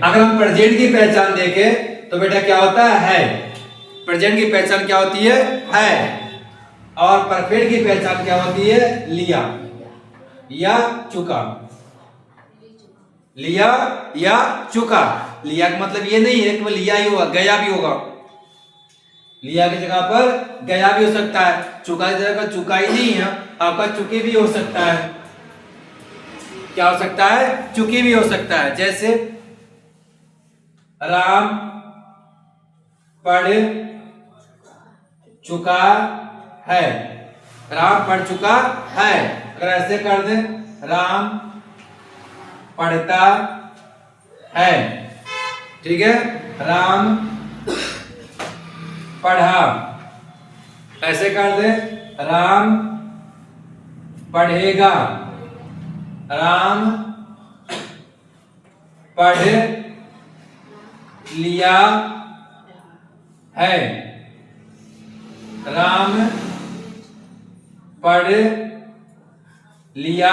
अगर हम प्रेजेंट की पहचान देखें तो बेटा क्या होता है प्रेजेंट की पहचान क्या होती है और परफेक्ट की पहचान क्या होती है लिया या चुका। लिया या चुका। लिया का मतलब ये नहीं है कि वो लिया ही होगा, गया भी होगा। लिया की जगह पर गया भी हो सकता है, चुका की जगह पर चुका ही नहीं है, आपका चुकी भी हो सकता है। क्या हो सकता है? चुकी भी हो सकता है। जैसे राम पढ़ चुका है, राम पढ़ चुका है। अगर ऐसे कर दे राम पढ़ता है, ठीक है, राम पढ़ा। ऐसे कर दे राम पढ़ेगा, राम पढ़ लिया है, राम पढ़ लिया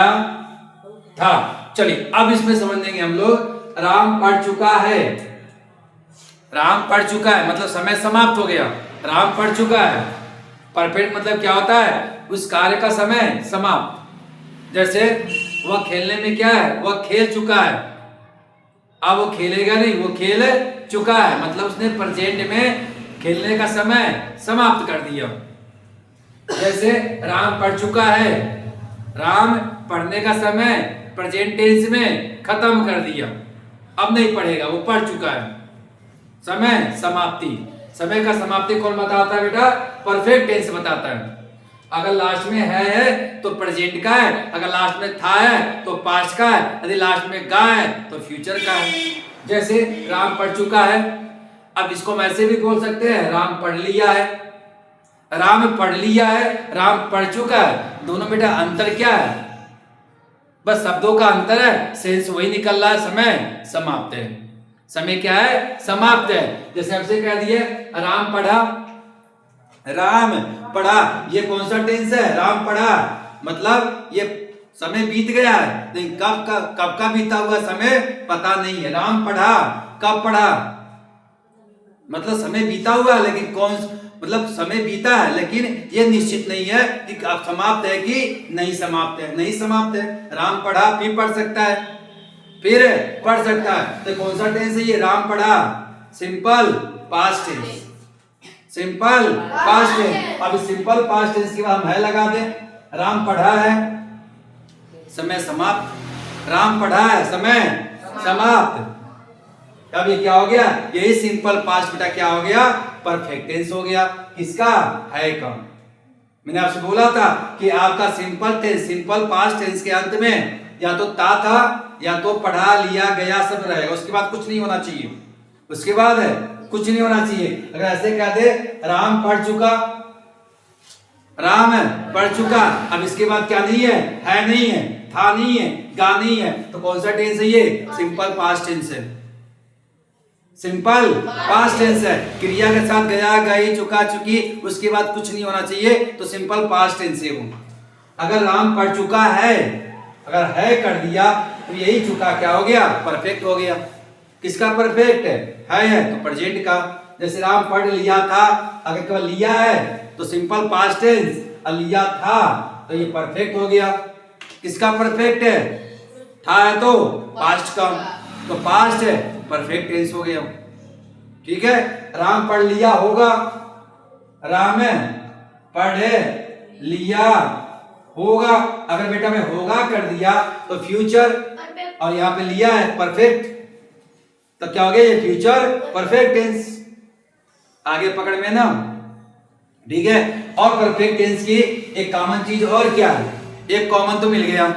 था। चलिए अब इसमें समझ लेंगे हम लोग। राम पढ़ चुका है, राम पढ़ चुका है मतलब समय समाप्त हो गया। राम पढ़ चुका है परफेक्ट मतलब क्या होता है उस कार्य का समय समाप्त। जैसे वह खेलने में क्या है, वह खेल चुका है, अब वो खेलेगा नहीं, वो खेल चुका है मतलब उसने प्रेजेंट में खेलने का समय समाप्त कर दिया। जैसे राम पढ़ चुका है, राम पढ़ने का समय प्रेजेंट टेंस में खत्म कर दिया, अब नहीं पढ़ेगा, वो पढ़ चुका है। समय समाप्ति, समय का समाप्ति कौन बताता है बेटा? परफेक्ट टेंस बताता है। अगर लास्ट में है तो प्रेजेंट का है, अगर लास्ट में था है तो पास्ट का है, यदि लास्ट में गा है तो फ्यूचर का है। जैसे राम पढ़ चुका है, अब इसको हम ऐसे भी बोल सकते हैं राम पढ़ लिया है। राम पढ़ लिया है, राम पढ़ चुका है, दोनों बेटा अंतर क्या है? बस शब्दों का अंतर है, सेंस वही निकल रहा है, समय समाप्त है। समय क्या है? समाप्त है। जैसे हमसे कह दिए राम पढ़ा, राम पढ़ा, ये कौन सा टेंस है? राम पढ़ा मतलब ये समय बीत गया है, लेकिन कब का बीता हुआ समय पता नहीं है। राम पढ़ा, कब पढ़ा मतलब समय बीता हुआ है, लेकिन कौन मतलब समय बीता है लेकिन ये निश्चित नहीं है कि अब समाप्त है कि नहीं समाप्त है। नहीं समाप्त है। राम पढ़ा फिर पढ़ सकता है, फिर पढ़ सकता है, तो कौन सा टेंस है ये? राम पढ़ा, simple past tense, simple past tense. अब सिंपल पास्ट टेंस के बाद हम है लगा दें, राम पढ़ा है, समय समाप्त, राम पढ़ा है, समय समाप्त। अब ये क्या हो गया? यही सिंपल पास्ट बेटा क्या हो गया? परफेक्ट टेंस हो गया। किसका? है का। मैंने आपसे बोला था कि आपका simple tense, simple past tense के अंत में या तो था या तो पढ़ा लिया गया सब रहेगा, उसके बाद कुछ नहीं होना चाहिए, उसके बाद है कुछ नहीं होना चाहिए। अगर ऐसे कह दे राम पढ़ चुका, राम पढ़ चुका, अब इसके बाद क्या नहीं है नहीं है, था नहीं है, गा नहीं है, तो कौन सा टेंस है ये? सिंपल पास्ट टेंस है, सिंपल पास्ट टेंस है। क्रिया के साथ गया, गई, चुका, चुकी, उसके बाद कुछ नहीं होना चाहिए, तो सिंपल पास्ट टेंस है वो। अगर राम पढ़ चुका है, अगर है कर दिया तो यही चुका क्या हो गया? परफेक्ट हो गया। किसका परफेक्ट है तो प्रेजेंट का। जैसे राम पढ़ लिया था, अगर केवल लिया है तो सिंपल पास्ट टेंस, और लिया था तो ये परफेक्ट हो गया। किसका परफेक्ट है? था है तो पास्ट का, तो पास्ट है परफेक्ट टेंस हो गया। ठीक है। राम पढ़ लिया होगा, राम पढ़ लिया होगा, अगर बेटा में होगा कर दिया तो फ्यूचर, और यहाँ पे लिया है परफेक्ट, तो क्या हो गया? ये फ्यूचर परफेक्ट टेंस। आगे पकड़ में ना, ठीक है। और परफेक्ट टेंस की एक कॉमन चीज और क्या है? एक कॉमन तो मिल गया,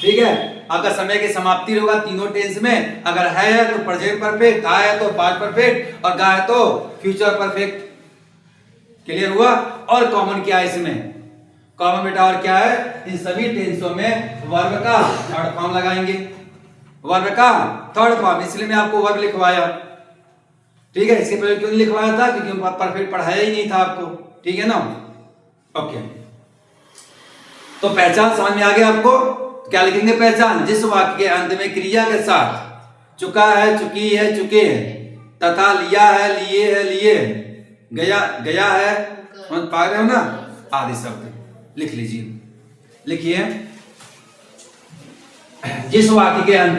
ठीक है। अगर समय की समाप्ति होगा तीनों टेंस में, अगर है तो प्रेजेंट परफेक्ट, था है तो पास्ट परफेक्ट, और गा है तो फ्यूचर परफेक्ट। क्लियर हुआ? और कॉमन क्या है इसमें? कॉमन बेटा और क्या है? इन सभी टेंसों में वर्ब का थर्ड फॉर्म लगाएंगे, वर्ब का थर्ड फॉर्म। इसलिए मैं आपको वर्ब लिखवाया, ठीक है। इसके पहले क्यों नहीं लिखवाया था? क्योंकि परफेक्ट पढ़ाया ही नहीं था आपको, ठीक है ना। ओके, तो पहचान समझ में आ गया आपको? क्या लिखेंगे? पहचान जिस वाक्य के अंत में क्रिया के साथ चुका है, चुकी है, चुके हैं, तथा लिया है, लिए है, लिए, गया, गया है, समझ पा रहे हो ना, आदि शब्द लिख लीजिए। लिखिए, जिस वाक्य के अंत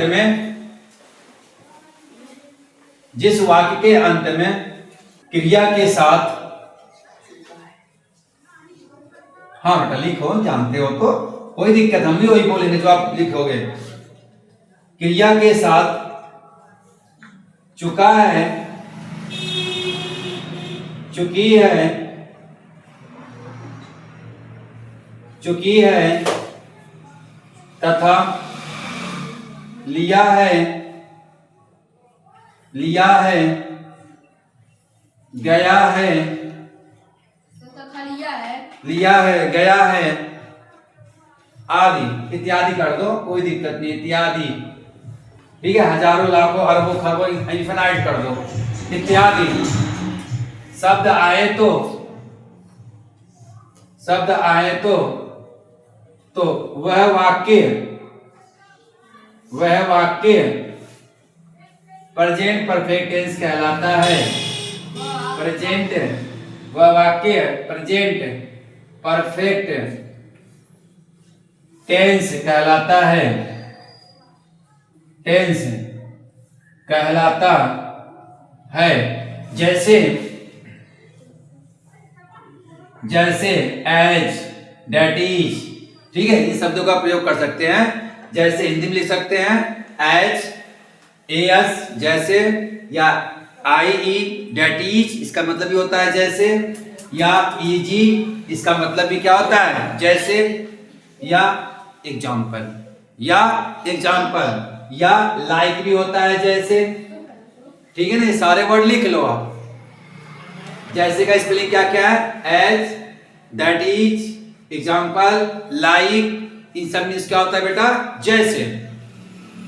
में क्रिया के साथ, हाँ बेटा लिखो, जानते हो तो कोई दिक्कत, हम भी वही बोलेंगे जो आप लिखोगे। क्रिया के साथ चुका है, चुकी है, चुकी है, तथा लिया है, लिया है, गया है, तथा लिया है, गया है, आदि इत्यादि कर दो, कोई दिक्कत नहीं, इत्यादि, ठीक है, हजारों लाखों अरबों खरबों इन्फिनाइट कर दो, इत्यादि शब्द आए तो, शब्द आए तो वह वाक्य प्रेजेंट परफेक्ट टेंस कहलाता है। प्रेजेंट, वह वाक्य प्रेजेंट परफेक्ट टेंस कहलाता है, टेंस कहलाता है। जैसे एज, दैट इज, ठीक है, इन शब्दों का प्रयोग कर सकते हैं। जैसे हिंदी में लिख सकते हैं एज, एस जैसे, या आई ई, दैट इज इसका मतलब भी होता है जैसे, या इजी इसका मतलब भी क्या होता है जैसे, या एग्जाम्पल, या लाइक भी होता है जैसे, ठीक है ना, ये सारे वर्ड लिख लो आप। जैसे का स्पेलिंग क्या क्या है, as, that is, example, like, इन सब मीन्स क्या होता है बेटा जैसे।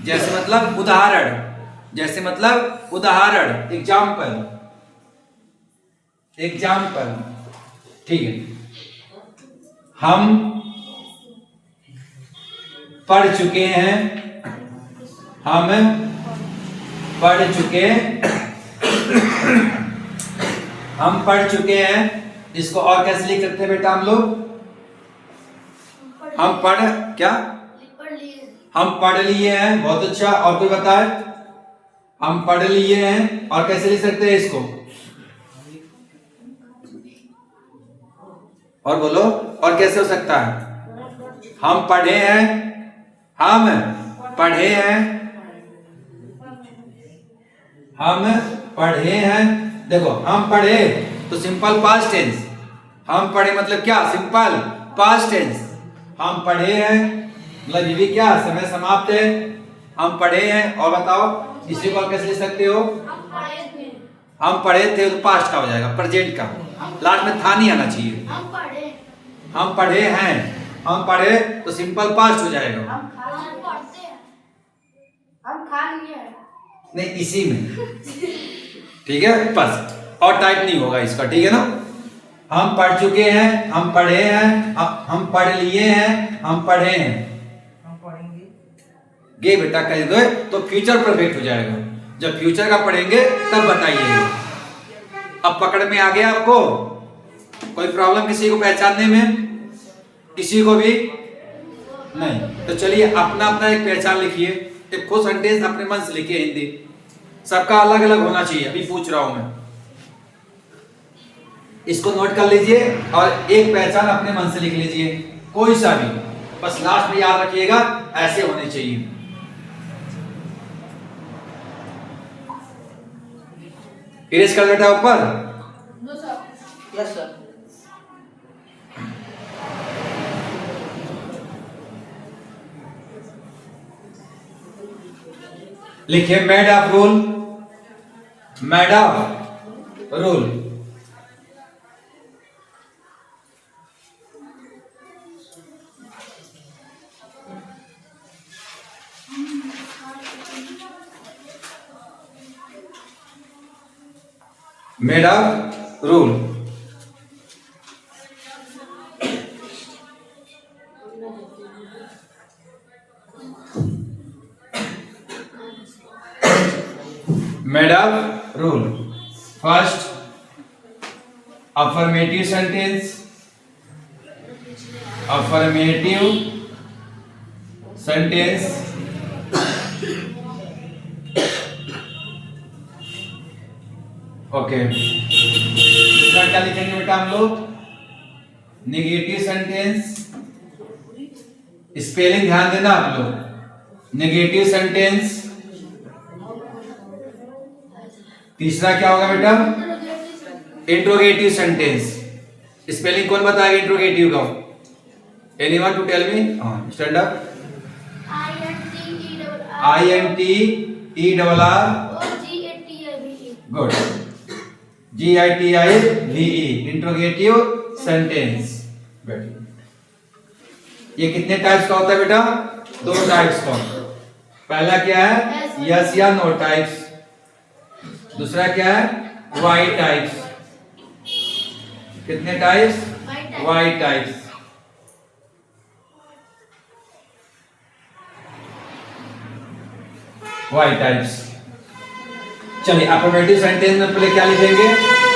जैसे मतलब उदाहरण, जैसे मतलब उदाहरण, एग्जाम्पल, ठीक है। हम पढ़ चुके हैं, हम पढ़ चुके हैं, इसको और कैसे लिख सकते हैं बेटा हम लोग, हम पढ़ लिए हैं, बहुत अच्छा। और कोई बताए, हम पढ़ लिए हैं, और कैसे लिख सकते हैं इसको, और बोलो, और कैसे हो सकता है, हम पढ़े हैं, देखो हम पढ़े तो सिंपल पास्ट टेंस, हम पढ़े मतलब क्या, सिंपल पास्ट टेंस, हम पढ़े हैं मतलब ये भी क्या, समय समाप्त है, हम पढ़े हैं। और बताओ इसी को कैसे लिख सकते हो, हम पढ़े थे तो पास्ट का हो जाएगा, प्रेजेंट का, लास्ट में था नहीं आना चाहिए। हम पढ़े हैं, हम पढ़े तो सिंपल पास्ट हो जाएगा, नहीं इसी में, ठीक है, बस और टाइप नहीं होगा इसका, ठीक है ना। हम पढ़ चुके हैं, हम पढ़े हैं, हम पढ़ लिए हैं, हम पढ़े हैं, हम पढ़ेंगे, गे बेटा कह दो तो फ्यूचर परफेक्ट हो जाएगा। जब फ्यूचर का पढ़ेंगे तब बताइएगा। अब पकड़ में आ गया आपको, कोई प्रॉब्लम किसी को पहचानने में, किसी को भी नहीं, तो चलिए अपना अपना एक पहचान लिखिए, एक खुद सेंटेंस अपने मन से लिखिए, हिंदी सबका अलग अलग होना चाहिए, अभी पूछ रहा हूं मैं, इसको नोट कर लीजिए और एक पहचान अपने मन से लिख लीजिए, कोई सा भी, बस लास्ट में याद रखिएगा ऐसे होने चाहिए। इरेज कर बेटा ऊपर, यस सर। लिखिए made of rule, made of rule, made of rule, made up rule. First affirmative sentence, affirmative sentence, okay. दूसरा क्या लिखेंगे बेटा हम लोग? नेगेटिव सेंटेंस, स्पेलिंग ध्यान देना आप लोग। Negative sentence. तीसरा क्या होगा बेटा? Interrogative sentence. स्पेलिंग कौन बताएगा इंट्रोगेटिव का? Anyone to tell me? Stand up. INTERROGATIVE। Good. GITIVE, interrogative sentence. ये कितने टाइप्स का होता है बेटा? 2 टाइप्स का। पहला क्या है? यस या नो टाइप्स। दूसरा क्या है? Y types. कितने types? Y types. Y types. चलिए अफर्मेटिव सेंटेंस में पहले क्या लिखेंगे?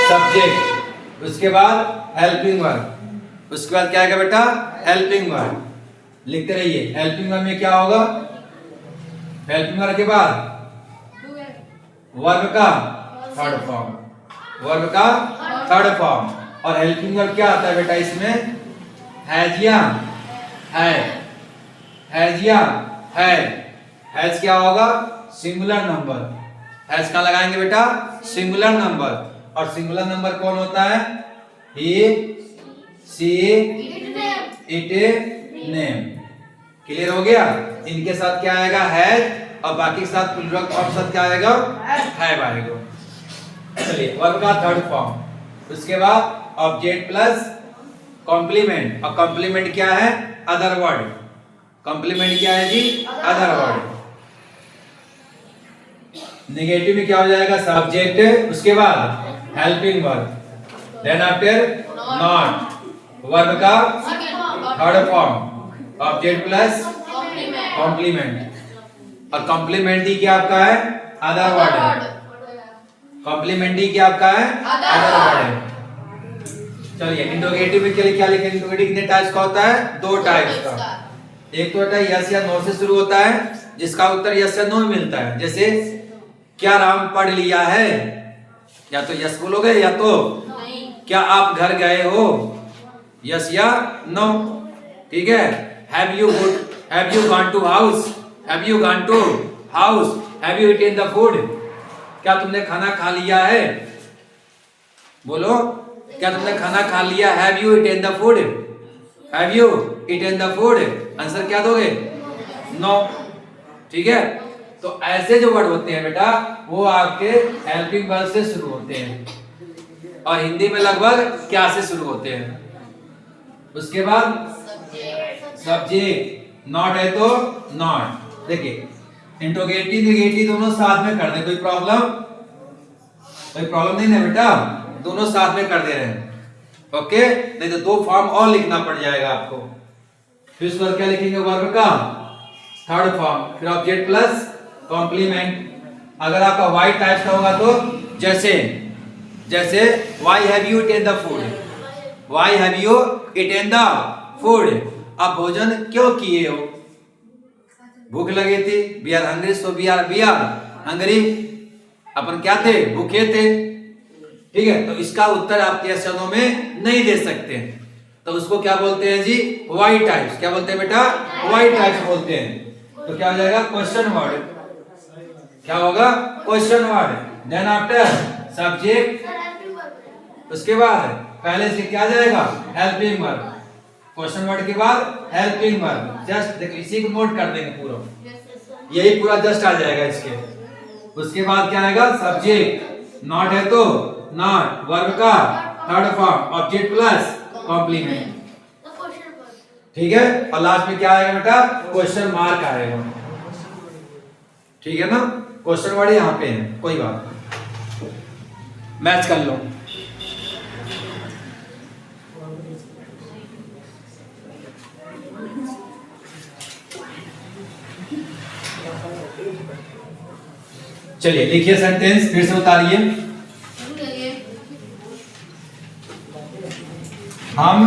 सब्जेक्ट, उसके बाद हेल्पिंग वर्ब, उसके बाद क्या आएगा बेटा? Helping verb. लिखते रहिए। हेल्पिंग वर्ब में क्या होगा? हेल्पिंग वर्ब के बाद वर्ब का थर्ड फॉर्म, वर्ब का थर्ड फॉर्म। और हेल्पिंग वर्ब क्या आता है बेटा इसमें? हैज या है, हैज या है। हैज क्या होगा? Singular number. हैज कहां लगाएंगे बेटा? Singular number. और सिंगुलर नंबर कौन होता है? ही, सी, इट, नेम। क्लियर हो गया? इनके साथ क्या आएगा? हैज, और बाकी के साथ प्लूरल फॉर्म साथ क्या आएगा? हैव आएगा। चलिए वर्ब का थर्ड फॉर्म। उसके बाद ऑब्जेक्ट प्लस कॉम्प्लीमेंट। और कॉम्प्लीमेंट क्या है? Other word. कॉम्प्लीमेंट क्या है जी? Other word. नेगेटिव में क्या हो जाएगा? सब्जेक्ट, उसके बाद helping verb, then after not, verb का third form, object plus complement. और कॉम्प्लीमेंट्री क्या आपका है? अदर वर्ड है। कॉम्प्लीमेंट्री क्या आपका है? अदर वर्ड है। चलिए इंट्रोगेटिव में क्या लिखेंगे? इंट्रोगेटिव कितने टाइप्स का होता है? 2 टाइप्स का। एक तो होता है यस या नो से शुरू होता है, जिसका उत्तर यस या नो में मिलता है। जैसे क्या राम पढ़ लिया है? या तो यस बोलोगे या तो नहीं। क्या आप घर गए हो? यस या नो। ठीक है। Have you gone to house? Have you gone to house? Have you eaten the food? क्या तुमने खाना खा लिया है? बोलो, क्या तुमने खाना खा लिया? Have you eaten the food? Have you eaten the food? Answer क्या दोगे? नो। ठीक है। तो ऐसे जो वर्ड होते हैं बेटा वो आपके हेल्पिंग वर्ब से शुरू होते हैं और हिंदी में लगभग क्या से शुरू होते हैं। उसके बाद सब्जेक्ट, नॉट है तो नॉट। देखिए इंट्रोगेटिव नेगेटिव दोनों साथ में कर दे, कोई प्रॉब्लम नहीं है बेटा, दोनों साथ में कर दे रहे हैं। ओके, नहीं तो 2 फॉर्म और लिखना पड़ जाएगा आपको। फिर उसके बाद क्या लिखेंगे? वर्ब का थर्ड फॉर्म, फिर ऑब्जेक्ट प्लस कॉम्प्लीमेंट। अगर आपका वाई टाइप का होगा तो जैसे why have you eaten the food? Why have you eaten the food? आप भोजन क्यों किए हो? भूख लगी थी। We are hungry, so we are hungry. अपन क्या थे? भूखे थे। ठीक है। तो इसका उत्तर आप यस या नो में नहीं दे सकते, तो उसको क्या बोलते हैं जी? Y types. क्या बोलते हैं बेटा? वाई टाइप्स बोलते हैं। तो क्या हो जाएगा? Question word. क्या होगा? Question word. Then after subject, उसके बाद पहले से क्या जाएगा? Helping verb. क्वेश्चन वर्ड के बाद हेल्पिंग वर्ब। जस्ट देखो इसी को नोट कर देंगे पूरा, यही पूरा जस्ट आ जाएगा इसके। उसके बाद क्या आएगा? सब्जेक्ट, नॉट है तो नॉट, वर्ब का third form, object plus complement. ठीक है। और लास्ट में क्या आएगा बेटा? क्वेश्चन मार्क आएगा। ठीक है ना? क्वेश्चन वर्ड यहाँ पे है, कोई बात नहीं, मैच कर लो। चलिए लिखिए सेंटेंस, फिर से उतारिए। शुरू करिए। हम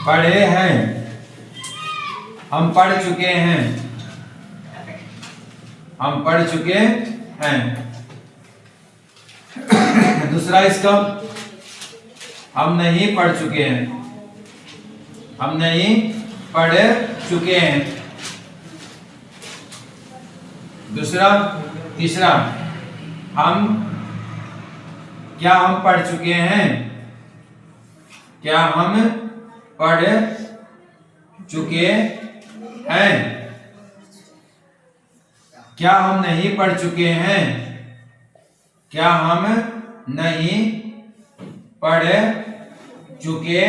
पढ़े हैं, हम पढ़ चुके हैं, हम पढ़ चुके हैं। दूसरा इसका, हम नहीं पढ़ चुके हैं, हम नहीं पढ़ चुके हैं। दूसरा, तीसरा, हम क्या हम पढ़ चुके हैं, क्या हम पढ़ चुके हैं। क्या हम नहीं पढ़ चुके हैं, क्या हम नहीं पढ़ चुके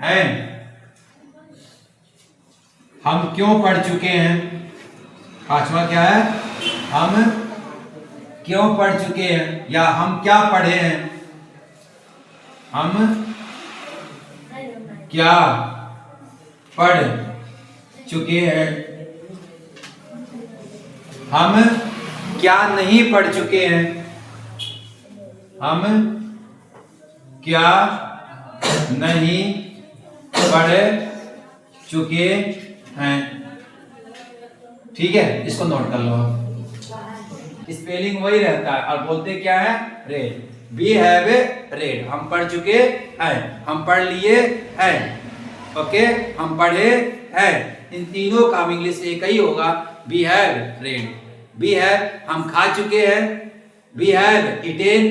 हैं। हम क्यों पढ़ चुके हैं। पांचवा क्या है, हम क्यों पढ़ चुके हैं या हम क्या पढ़े हैं। हम क्या पढ़ चुके हैं। हम क्या नहीं पढ़ चुके हैं। हम क्या नहीं पढ़ चुके हैं। ठीक है, इसको नोट कर लो। स्पेलिंग वही रहता है और बोलते क्या है, रेड। वी हैव रेड, हम पढ़ चुके हैं, हम पढ़ लिए हैं। ओके, हम पढ़े हैं। इन तीनों का इंग्लिश एक ही होगा, we have read. We have, हम खा चुके हैं। We have eaten,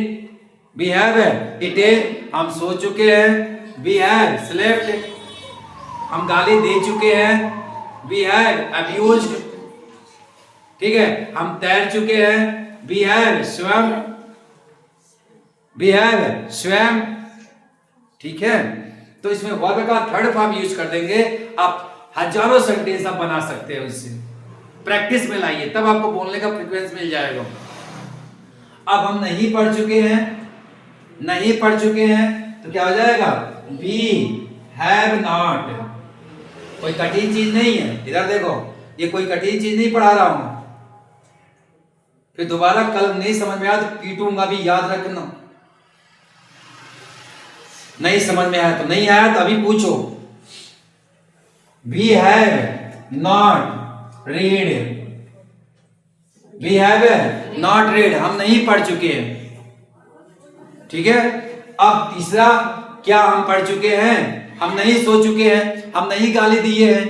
we have eaten, हम सो चुके हैं। वी हैव स्लेप्ट, हम गाली दे चुके हैं। वी हैव अब्यूज्ड, ठीक है, हम तैर चुके हैं। We have swum, we have swum. ठीक है, तो इसमें वर्ब का थर्ड फॉर्म यूज कर देंगे। आप हजारों सेंटेंस आप बना सकते हो इससे। प्रैक्टिस में लाइए, तब आपको बोलने का फ्रीक्वेंस मिल जाएगा। अब हम नहीं पढ़ चुके हैं, नहीं पढ़ चुके हैं तो क्या हो जाएगा, वी हैव नॉट। कोई कठिन चीज नहीं है, इधर देखो, ये कोई कठिन चीज नहीं पढ़ा रहा हूं। फिर दोबारा कल नहीं समझ में आया तो पीटूंगा भी, याद रखना। नहीं समझ में आया तो नहीं आया तो अभी पूछो। We have not read, we have not read, हम नहीं पढ़ चुके हैं। ठीक है, अब तीसरा, क्या हम पढ़ चुके हैं। हम नहीं सो चुके हैं, हम नहीं गाली दिए हैं।